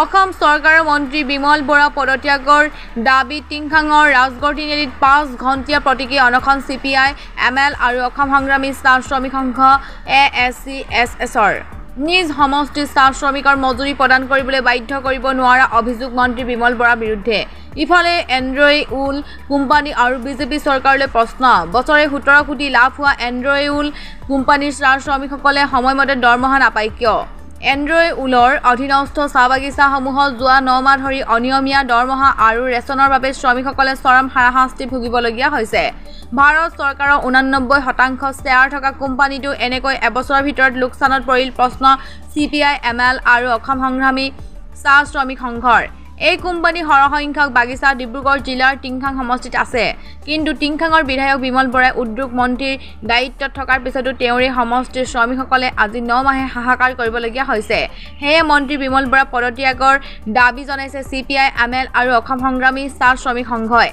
অসম চৰকাৰৰ মন্ত্ৰী বিমল বৰা পদত্যাগৰ দাবী টিংখাঙৰ ৰাজগড় তিনিআলিত 5 ঘণ্টীয়া প্ৰতীকী অনশন CPI, ML আৰু অসম সংগ্ৰামী চাহ শ্ৰমিক সংঘ ASCSSৰ নিজ সমষ্টিৰ চাহ শ্ৰমিকৰ মজুৰি প্ৰদান কৰিবলৈ বাধ্য কৰিব নোৱাৰা অভিযোগ মন্ত্ৰী বিমল বৰাৰ বিৰুদ্ধে। ইফালে এন্ড্ৰইউল কোম্পানী আৰু বিজেপি চৰকাৰলৈ প্ৰশ্ন। বছৰে 17 কোটি লাভ হোৱা এন্ড্ৰইউল কোম্পানীৰ চাহ শ্ৰমিকসকলে সময়মতে দৰমহা নাপায় কিয়? এন্ড্ৰইউলৰ অধীনস্থ চাহ বাগিচাসমূহত যোৱা 9 মাহ ধৰি অনিয়মীয়া দৰমহা আৰু ৰেচনৰ বাবে শ্ৰমিকসকলে চৰম হাৰাশাস্তি ভুগিবলগীয়া হৈছে। ভাৰত চৰকাৰৰ 89% শ্বেয়াৰ থকা কোম্পানীটো এনেকৈ এবছৰৰ ভিতৰত লোকচানত পৰিল প্ৰশ্ন CPI, ML আৰু অসম সংগ্ৰামী চাহ শ্ৰমিক সংঘৰ। এই কোম্পানী সৰহসংখ্যক বাগিচা ডিব্ৰুগড় জিলাৰ টিংখাং সমষ্টিত আছে। কিন্তু টিংখাঙৰ বিধায়ক বিমল বৰাই উদ্যোগ মন্ত্ৰীৰ দায়িত্বত থকাৰ পিছতো তেওঁৰে সমষ্টিৰ শ্ৰমিকসকলে আজি 9 মাহে হাহাকাৰ কৰিবলগীয়া হৈছে। সেয়ে মন্ত্ৰী বিমল বৰা পদত্যাগৰ দাবী জনাইছে CPI, ML আৰু অসম সংগ্ৰামী চাহ শ্ৰমিক সংঘই।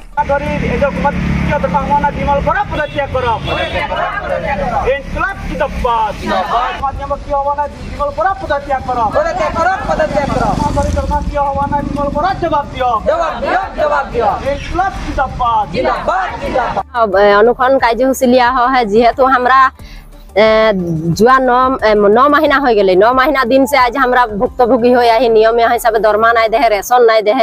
अनुखन कार्यसूची लिया है जेहेतु हमरा जुआ 9 महीना हो गए 9 महीना दिन से आज हमरा भुक्तभोगी हो नियम हिसाब दरमा नहीं दे रेशन नहीं दे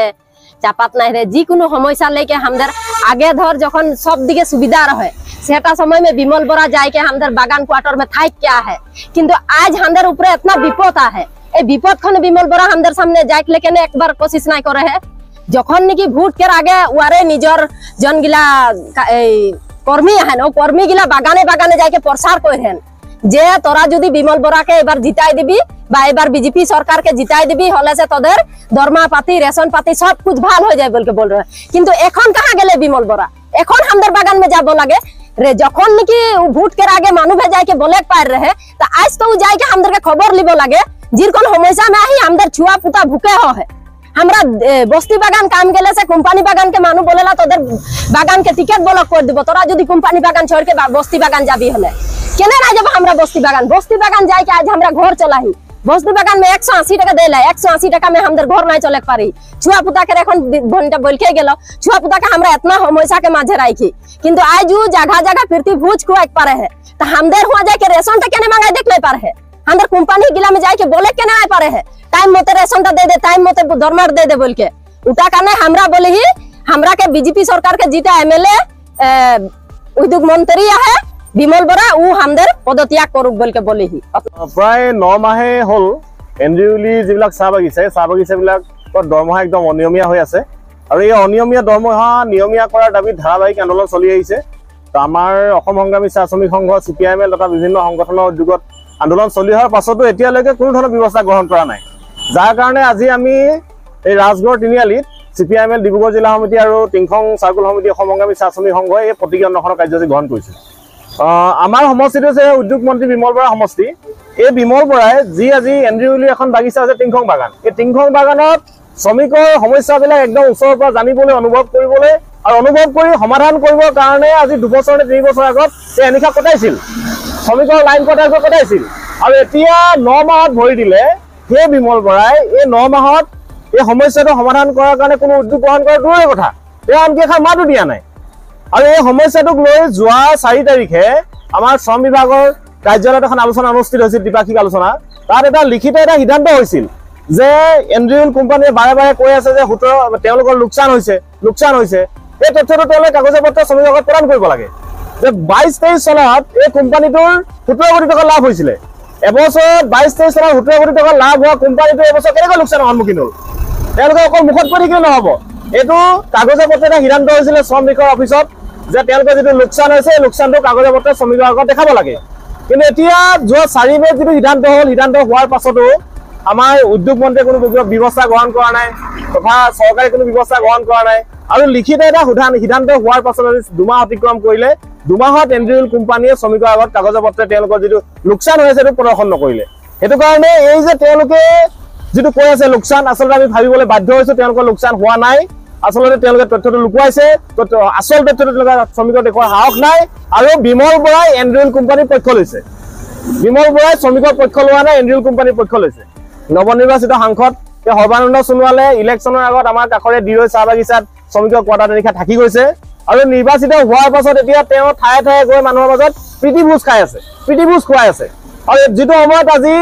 चापात नहीं दे जिको समस्या लेके हमदर आगे धर जखन सब दिखे सुविधा रहे सेटा समय में विमल बरा जाए के हमदर बागान क्वार्टर में थाक क्या है किंतु आज हमदर ऊपर इतना विपद है ए विपद खन विमल बरा हमदर सामने जाके लेकिन एक बार कोशिश नहीं करे है जखन निकी भोट के आगे वारे निजर जन गिला कर्मी है कर्मी गिला बागाने बागाने जाके प्रचार करें जे तोरा जदि विमल बरा के एबार जिताई दिबी बा एबार बीजेपी सरकार के जिताई दिबी हले से तोदेर दरमा पाती रेशन पाती सब कुछ भाल हो जाए बोल के बोल रहे किंतु एखन कहाँ गेले विमल बरा एखन हमदर बागान में जाबो लागे रे जखन निकी भोट के आगे मानु भे जाके बोले पार रहे तो आज तो जाके हमदर के खबर लिबो लागे जिरकोन समस्या में आही हमदर छुआ पुता भूखे हो है हमरा बस्ती बागान काम गेले से कंपनी बागान के मानु बोलेला तोदेर बागान के टिकट ब्लॉक कर दिबो तोरा जदि कंपनी बागान छोड़ के बस्ती बागान जाबी हले केने ना जब हमरा बस्ती बागान जाए के आज हमरा घर चलाही बस्ती बागान में 180 टका देला 180 टका में हमदर घर नहीं चले पारी छुआ पुता के एखन घंटा बोल के गेलो छुआ पुता के हमरा इतना समस्या के माझे राखी किंतु आज जगह जगह फिरती भूज को एक पारे है तो हमदर हुआ जाए के रेशन त केने मांगा देख ले पारे है हमदर कंपनी गिला में जाए के बोले केने आए पारे है टाइम मते रेशन दे दे टाइम मते दरमार दे बोल के उटा करने हमरा बोले ही हमरा के बीजेपी सरकार के जीता MLA उद्योग मंत्री है विमल बरा उ हमदर पदत्याग करू बोल के बोले ही प्राय 9 माहे हल एनजिओली जिবিলাক চাহ বাগিচাবিলাক দৰমহা একদম অনিয়মীয়া হৈ আছে আৰু এই অনিয়মীয়া দৰমহা নিয়মীয়া কৰাৰ দাবীত ধাৰাবাহিক আন্দোলন চলি আহিছে তো আমাৰ অসম সংগ্ৰামী চাহ শ্ৰমিক সংঘ CPIML তথা বিভিন্ন সংগঠনৰ উদ্যোগত আন্দোলন চলি অহাৰ পাছতো এতিয়ালৈকে কোনো ধৰণৰ ব্যৱস্থা গ্ৰহণ কৰা নাই যাৰ কাৰণে আজি আমি এই ৰাজগড় তিনিআলিত CPIML ডিব্ৰুগড় জিলা সমিতি আৰু টিংখং চাৰ্কুল সমিতি অসম সংগ্ৰামী চাহ শ্ৰমিক সংঘই এই প্ৰতিজ্ঞা অনশনৰ কাৰ্যসূচী গ্ৰহণ কৰিছে আমাৰ সমষ্টিটো যে উদ্যোগ মন্ত্ৰী বিমল বৰা সমষ্টি এই বিমল বৰাই যি আজি এন্ড্ৰিউলি এখন বাগিচা আছে টিংখং বাগান এই টিংখং বাগানত শ্ৰমিকৰ সমস্যাবিলাক একদম ওচৰৰ পৰা জানিবলৈ অনুভৱ কৰিবলৈ আৰু অনুভৱ কৰি সমাধান কৰিবৰ কাৰণে আজি 2 বছৰ নে 3 বছৰ আগত এই এনিশা কটাইছিল শ্ৰমিকৰ লাইন কটাইছিল আৰু এতিয়া 9 মাহত ভৰি দিলে সেই বিমল বৰাই এই 9 মাহত এই সমস্যাটো সমাধান কৰাৰ কাৰণে কোনো উদ্যোগ গ্ৰহণ কৰাৰ দূৰৰ কথা তেওঁ আনকি এখন মাতো দিয়া নাই আৰু এই সমস্যাটোক লৈ যোৱা 4 তাৰিখে আমাৰ শ্ৰম বিভাগৰ কাৰ্যালয়ত এখন আলোচনা অনুষ্ঠিত হৈছিল দ্বিপাক্ষিক আলোচনা তাত এটা লিখিত এটা সিদ্ধান্ত হৈছিল যে এন্ড্ৰিউল কোম্পানীয়ে বাৰে বাৰে কৈ আছে যে 17 তেওঁলোকৰ লোকচান হৈছে এই তথ্যটো তেওঁলোকে কাগজে পত্ৰ শ্ৰমিকক প্ৰদান কৰিব লাগে যে 22-23 চনত এই কোম্পানীটোৰ 17 কোটি টকা লাভ হৈছিল এবছৰ 22-23 চনত 17 কোটি টকা লাভ হোৱা কোম্পানীটো এবছৰ কেনেকৈ লোকচানৰ সন্মুখীন হ'ল তেওঁলোকে অকল মুখত কৈ থাকিলে নহব এইটো কাগজে পত্ৰ এটা সিদ্ধান্ত হৈছিল শ্ৰমিকৰ অফিচত যে তেওঁলোকে যেটো লোকচান হৈছে লোকচানটো কাগজে পত্ৰ শ্ৰমিকৰ আগত দেখাব লাগে কিন্তু এতিয়া যোৱা 4 মে যেটো সিদ্ধান্ত হোৱাৰ পাছতো আমাৰ উদ্যোগ মন্ত্ৰীয়ে কোনো ব্যৱস্থা গ্ৰহণ কৰা নাই তথা চৰকাৰে কোনো ব্যৱস্থা গ্ৰহণ কৰা নাই আৰু লিখিত এটা সিদ্ধান্ত হোৱাৰ পাছত 2 মাহ অতিক্ৰম কৰিলে 2 মাহত এন্ড্ৰিউল কোম্পানীয়ে শ্ৰমিকৰ আগত কাগজে পত্ৰ তেওঁলোকৰ যেটো লোকচান হৈছে সেইটো প্ৰদৰ্শন নকৰিলে সেইটো কাৰণে এই যে তেওঁলোকে যেটো কৈ আছে লোকচান আসলে আমি ভাবিবলৈ বাধ্য হৈছো তেওঁলোকৰ লোকচান হোৱা নাই আসলে তেওঁলোকে তথ্যটো লুকুৱাইছে আসল তথ্যটো তেওঁলোকে শ্ৰমিকৰ দেখুৱাৰ সাহস নাই আৰু বিমল বৰাই এন্ড্ৰিউল কোম্পানীৰ পক্ষ লৈছে বিমল বৰাই শ্ৰমিকৰ পক্ষ লোৱা নাই এন্ড্ৰিউল কোম্পানীৰ পক্ষ লৈছে নৱনিৰ্বাচিত সাংসদ সৰ্বানন্দ সোণোৱালে ইলেকশ্যনৰ আগত আমাৰ কাষৰে ডিৰৈ চাহ বাগিচাত শ্ৰমিকৰ কোৱাৰ্টাৰ তালিকা থাকি গৈছে আৰু নিৰ্বাচিত হোৱাৰ পাছত এতিয়া তেওঁ ঠায়ে ঠায়ে গৈ মানুহৰ মাজত প্ৰীতি ভোজ খাই আছে, প্ৰীতি ভোজ খুৱাই আছে। আৰু যিটো সময়ত আজি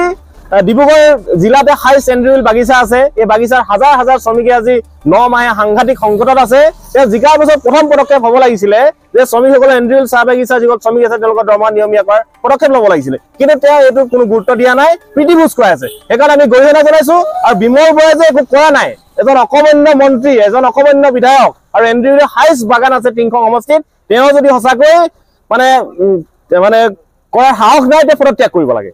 ডিব্ৰুগড় জিলাতে হাইষ্ট এণ্ড্ৰিউল বাগিচা আছে, এই বাগিচাৰ হাজাৰ হাজাৰ শ্ৰমিকে আজি 9 মাহে সাংঘাতিক সংকটত আছে। তেওঁ জিকাৰ পাছত প্ৰথম পদক্ষেপ হ'ব লাগিছিলে যে শ্ৰমিকসকলে এণ্ড্ৰিউল চাহ বাগিচা যিসকল শ্ৰমিক আছে তেওঁলোকৰ দৰমহা নিয়মীয়া কৰাৰ পদক্ষেপ ল'ব লাগিছিলে, কিন্তু তেওঁ এইটো কোনো গুৰুত্ব দিয়া নাই, প্ৰীতি ভোজ খুৱাই আছে। সেইকাৰণে আমি গৰিহণা জনাইছো। আৰু বিমল বৰাই যে একো কৰা নাই, এজন অকমান্য মন্ত্ৰী, এজন অকমান্য বিধায়ক আৰু এণ্ড্ৰিউলৰ হাইষ্ট বাগান আছে টিংখং সমষ্টিত, তেওঁ যদি সঁচাকৈ মানে কৰাৰ সাহস নাই, তেওঁ পদত্যাগ কৰিব লাগে।